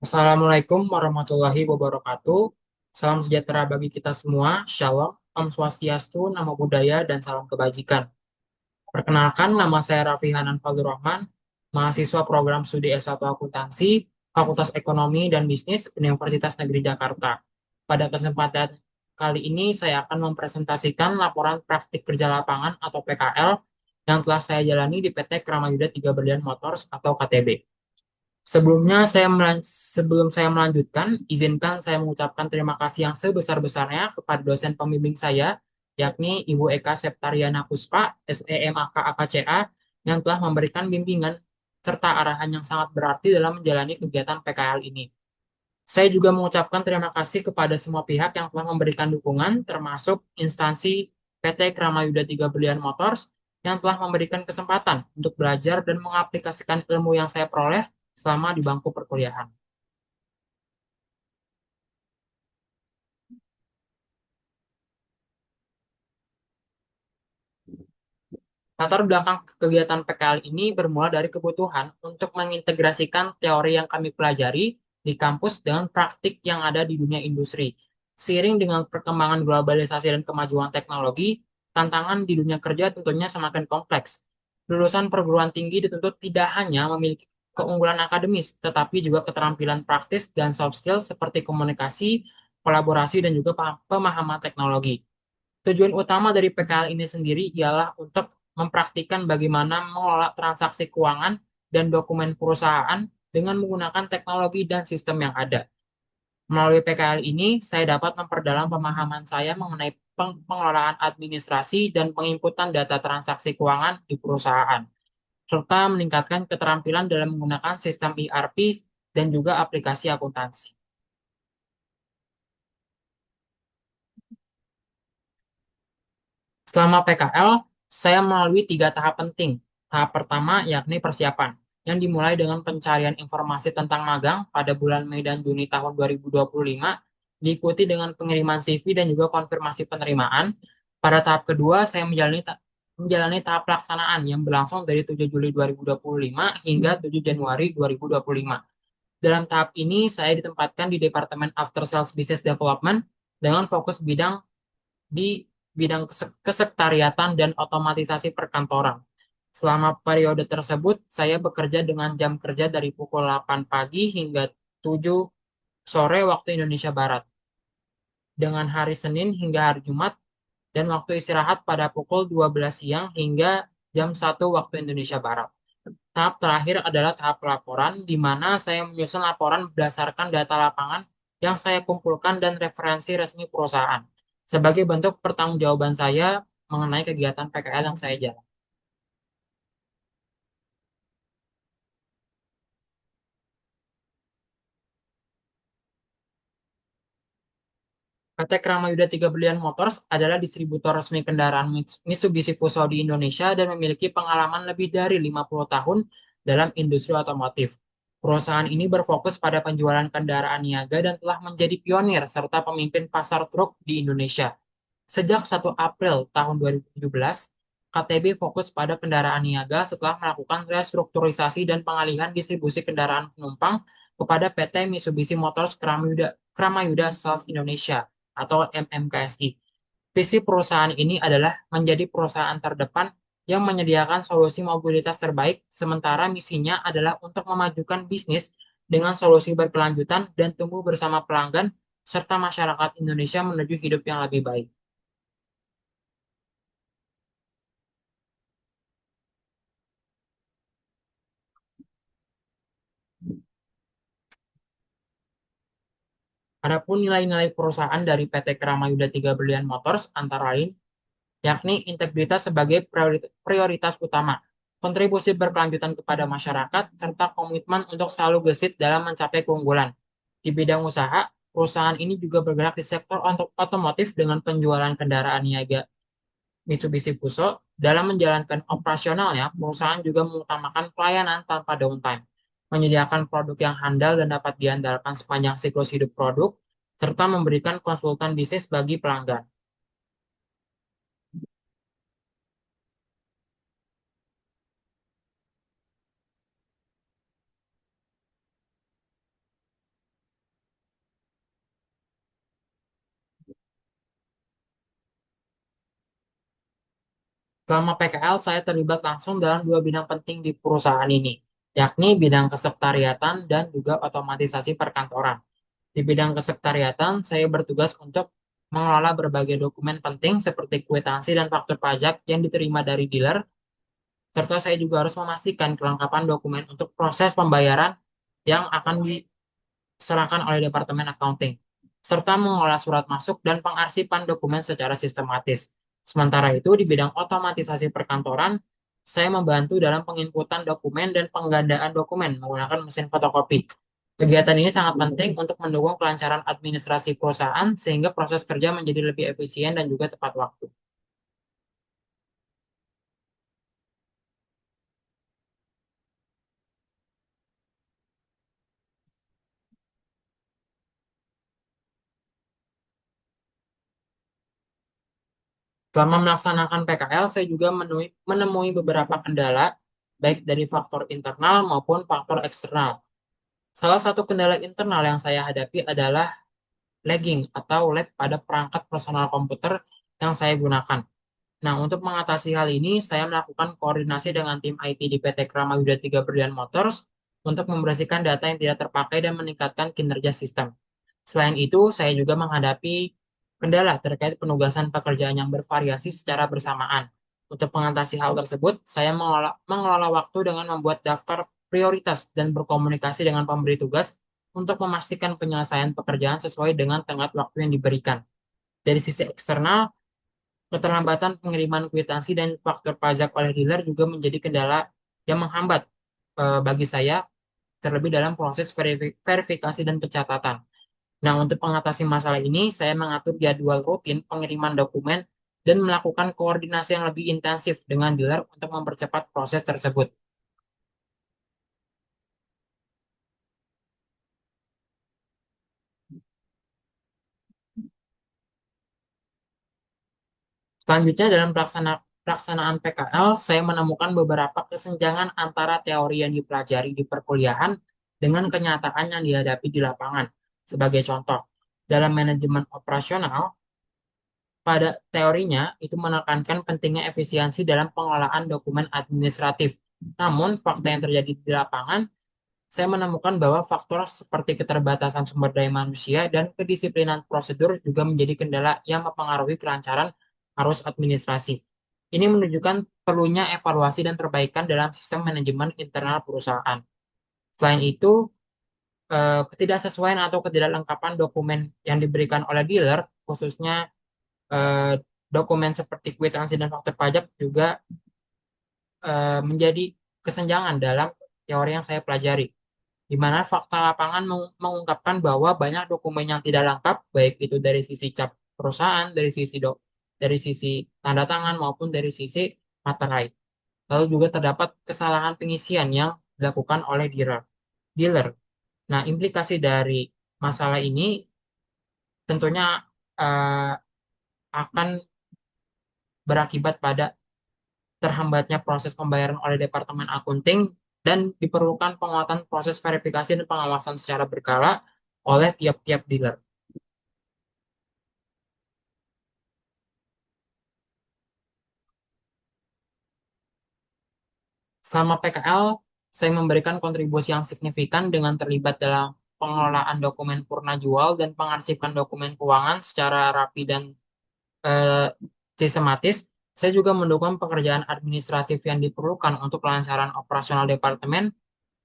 Assalamualaikum warahmatullahi wabarakatuh. Salam sejahtera bagi kita semua. Shalom, Om Swastiastu, Namo Buddhaya, dan salam kebajikan. Perkenalkan, nama saya Raffi Hanan Fadlur Rahman, mahasiswa program studi S1 Akuntansi, Fakultas Ekonomi dan Bisnis, Universitas Negeri Jakarta. Pada kesempatan kali ini, saya akan mempresentasikan laporan praktik kerja lapangan atau PKL yang telah saya jalani di PT Kramayuda Tiga Berlian Motors atau KTB. Sebelum saya melanjutkan, izinkan saya mengucapkan terima kasih yang sebesar-besarnya kepada dosen pembimbing saya, yakni Ibu Eka Septariana Puspa, SEMAK AKCA, yang telah memberikan bimbingan serta arahan yang sangat berarti dalam menjalani kegiatan PKL ini. Saya juga mengucapkan terima kasih kepada semua pihak yang telah memberikan dukungan, termasuk instansi PT Kramayuda Tiga Berlian Motors yang telah memberikan kesempatan untuk belajar dan mengaplikasikan ilmu yang saya peroleh selama di bangku perkuliahan. Latar belakang kegiatan PKL ini bermula dari kebutuhan untuk mengintegrasikan teori yang kami pelajari di kampus dengan praktik yang ada di dunia industri. Seiring dengan perkembangan globalisasi dan kemajuan teknologi, tantangan di dunia kerja tentunya semakin kompleks. Lulusan perguruan tinggi dituntut tidak hanya memiliki keunggulan akademis, tetapi juga keterampilan praktis dan soft skill seperti komunikasi, kolaborasi, dan juga pemahaman teknologi. Tujuan utama dari PKL ini sendiri ialah untuk mempraktikkan bagaimana mengelola transaksi keuangan dan dokumen perusahaan dengan menggunakan teknologi dan sistem yang ada. Melalui PKL ini, saya dapat memperdalam pemahaman saya mengenai pengelolaan administrasi dan penginputan data transaksi keuangan di perusahaan, serta meningkatkan keterampilan dalam menggunakan sistem ERP dan juga aplikasi akuntansi. Selama PKL, saya melalui tiga tahap penting. Tahap pertama yakni persiapan, yang dimulai dengan pencarian informasi tentang magang pada bulan Mei dan Juni tahun 2025, diikuti dengan pengiriman CV dan juga konfirmasi penerimaan. Pada tahap kedua, saya menjalani tahap pelaksanaan yang berlangsung dari 7 Juli 2025 hingga 7 Januari 2025. Dalam tahap ini, saya ditempatkan di Departemen After Sales Business Development dengan fokus di bidang kesekretariatan dan otomatisasi perkantoran. Selama periode tersebut, saya bekerja dengan jam kerja dari pukul 8 pagi hingga 7 sore waktu Indonesia Barat, dengan hari Senin hingga hari Jumat, dan waktu istirahat pada pukul 12 siang hingga jam 1 waktu Indonesia Barat. Tahap terakhir adalah tahap laporan, di mana saya menyusun laporan berdasarkan data lapangan yang saya kumpulkan dan referensi resmi perusahaan, sebagai bentuk pertanggungjawaban saya mengenai kegiatan PKL yang saya jalankan. PT Kramayuda Tiga Berlian Motors adalah distributor resmi kendaraan Mitsubishi Fuso di Indonesia dan memiliki pengalaman lebih dari 50 tahun dalam industri otomotif. Perusahaan ini berfokus pada penjualan kendaraan niaga dan telah menjadi pionir serta pemimpin pasar truk di Indonesia. Sejak 1 April tahun 2017, KTB fokus pada kendaraan niaga setelah melakukan restrukturisasi dan pengalihan distribusi kendaraan penumpang kepada PT Mitsubishi Motors Kramayuda Sales Indonesia atau MMKSI. Visi perusahaan ini adalah menjadi perusahaan terdepan yang menyediakan solusi mobilitas terbaik, sementara misinya adalah untuk memajukan bisnis dengan solusi berkelanjutan dan tumbuh bersama pelanggan serta masyarakat Indonesia menuju hidup yang lebih baik. Adapun nilai-nilai perusahaan dari PT Kramayuda Tiga Berlian Motors antara lain yakni integritas sebagai prioritas utama, kontribusi berkelanjutan kepada masyarakat, serta komitmen untuk selalu gesit dalam mencapai keunggulan. Di bidang usaha, perusahaan ini juga bergerak di sektor otomotif dengan penjualan kendaraan niaga Mitsubishi Fuso. Dalam menjalankan operasionalnya, perusahaan juga mengutamakan pelayanan tanpa downtime, menyediakan produk yang handal dan dapat diandalkan sepanjang siklus hidup produk, serta memberikan konsultan bisnis bagi pelanggan. Selama PKL, saya terlibat langsung dalam dua bidang penting di perusahaan ini, yakni bidang kesekretariatan dan juga otomatisasi perkantoran. Di bidang kesekretariatan, saya bertugas untuk mengelola berbagai dokumen penting seperti kwitansi dan faktur pajak yang diterima dari dealer, serta saya juga harus memastikan kelengkapan dokumen untuk proses pembayaran yang akan diserahkan oleh Departemen Accounting, serta mengolah surat masuk dan pengarsipan dokumen secara sistematis. Sementara itu, di bidang otomatisasi perkantoran, saya membantu dalam penginputan dokumen dan penggandaan dokumen menggunakan mesin fotokopi. Kegiatan ini sangat penting untuk mendukung kelancaran administrasi perusahaan sehingga proses kerja menjadi lebih efisien dan juga tepat waktu. Selama melaksanakan PKL, saya juga menemui beberapa kendala, baik dari faktor internal maupun faktor eksternal. Salah satu kendala internal yang saya hadapi adalah lagging atau lag pada perangkat personal komputer yang saya gunakan. Nah, untuk mengatasi hal ini, saya melakukan koordinasi dengan tim IT di PT Krama Yuda 3 Berlian Motors untuk membersihkan data yang tidak terpakai dan meningkatkan kinerja sistem. Selain itu, saya juga menghadapi kendala terkait penugasan pekerjaan yang bervariasi secara bersamaan. Untuk mengatasi hal tersebut, saya mengelola waktu dengan membuat daftar prioritas dan berkomunikasi dengan pemberi tugas untuk memastikan penyelesaian pekerjaan sesuai dengan tenggat waktu yang diberikan. Dari sisi eksternal, keterlambatan pengiriman kwitansi dan faktur pajak oleh dealer juga menjadi kendala yang menghambat bagi saya, terlebih dalam proses verifikasi dan pencatatan. Nah, untuk mengatasi masalah ini, saya mengatur jadwal rutin pengiriman dokumen dan melakukan koordinasi yang lebih intensif dengan dealer untuk mempercepat proses tersebut. Selanjutnya, dalam pelaksanaan PKL, saya menemukan beberapa kesenjangan antara teori yang dipelajari di perkuliahan dengan kenyataan yang dihadapi di lapangan. Sebagai contoh, dalam manajemen operasional, pada teorinya itu menekankan pentingnya efisiensi dalam pengelolaan dokumen administratif. Namun, fakta yang terjadi di lapangan, saya menemukan bahwa faktor seperti keterbatasan sumber daya manusia dan kedisiplinan prosedur juga menjadi kendala yang mempengaruhi kelancaran arus administrasi. Ini menunjukkan perlunya evaluasi dan perbaikan dalam sistem manajemen internal perusahaan. Selain itu, ketidaksesuaian atau ketidaklengkapan dokumen yang diberikan oleh dealer, khususnya eh, dokumen seperti kwitansi dan faktur pajak juga menjadi kesenjangan dalam teori yang saya pelajari, di mana fakta lapangan mengungkapkan bahwa banyak dokumen yang tidak lengkap, baik itu dari sisi cap perusahaan, dari sisi tanda tangan maupun dari sisi materai. Lalu juga terdapat kesalahan pengisian yang dilakukan oleh dealer. Nah, implikasi dari masalah ini tentunya eh, akan berakibat pada terhambatnya proses pembayaran oleh Departemen Akunting dan diperlukan penguatan proses verifikasi dan pengawasan secara berkala oleh tiap-tiap dealer. Selama PKL, saya memberikan kontribusi yang signifikan dengan terlibat dalam pengelolaan dokumen purna jual dan pengarsipan dokumen keuangan secara rapi dan eh, sistematis. Saya juga mendukung pekerjaan administratif yang diperlukan untuk kelancaran operasional departemen.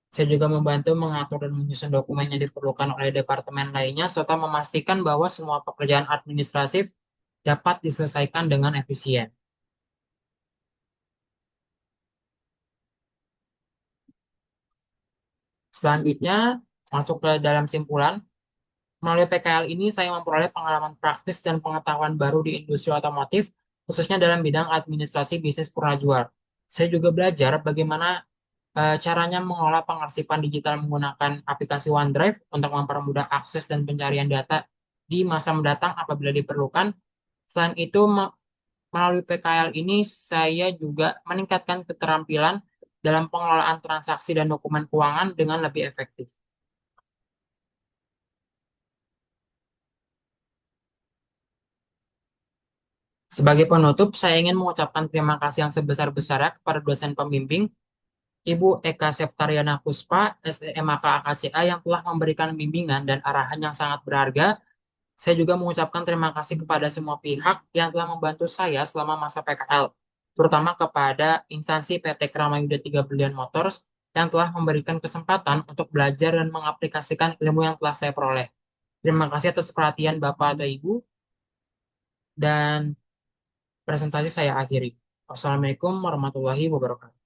Saya juga membantu mengatur dan menyusun dokumen yang diperlukan oleh departemen lainnya, serta memastikan bahwa semua pekerjaan administratif dapat diselesaikan dengan efisien. Selanjutnya, masuk ke dalam simpulan, melalui PKL ini saya memperoleh pengalaman praktis dan pengetahuan baru di industri otomotif, khususnya dalam bidang administrasi bisnis purnajual. Saya juga belajar bagaimana caranya mengolah pengarsipan digital menggunakan aplikasi OneDrive untuk mempermudah akses dan pencarian data di masa mendatang apabila diperlukan. Selain itu, melalui PKL ini saya juga meningkatkan keterampilan dalam pengelolaan transaksi dan dokumen keuangan dengan lebih efektif. Sebagai penutup, saya ingin mengucapkan terima kasih yang sebesar-besarnya kepada dosen pembimbing, Ibu Eka Septariana Puspa, SEMAK AKCA yang telah memberikan bimbingan dan arahan yang sangat berharga. Saya juga mengucapkan terima kasih kepada semua pihak yang telah membantu saya selama masa PKL, terutama kepada instansi PT Kramayuda 3 Berlian Motors yang telah memberikan kesempatan untuk belajar dan mengaplikasikan ilmu yang telah saya peroleh. Terima kasih atas perhatian Bapak atau Ibu, dan presentasi saya akhiri. Wassalamualaikum warahmatullahi wabarakatuh.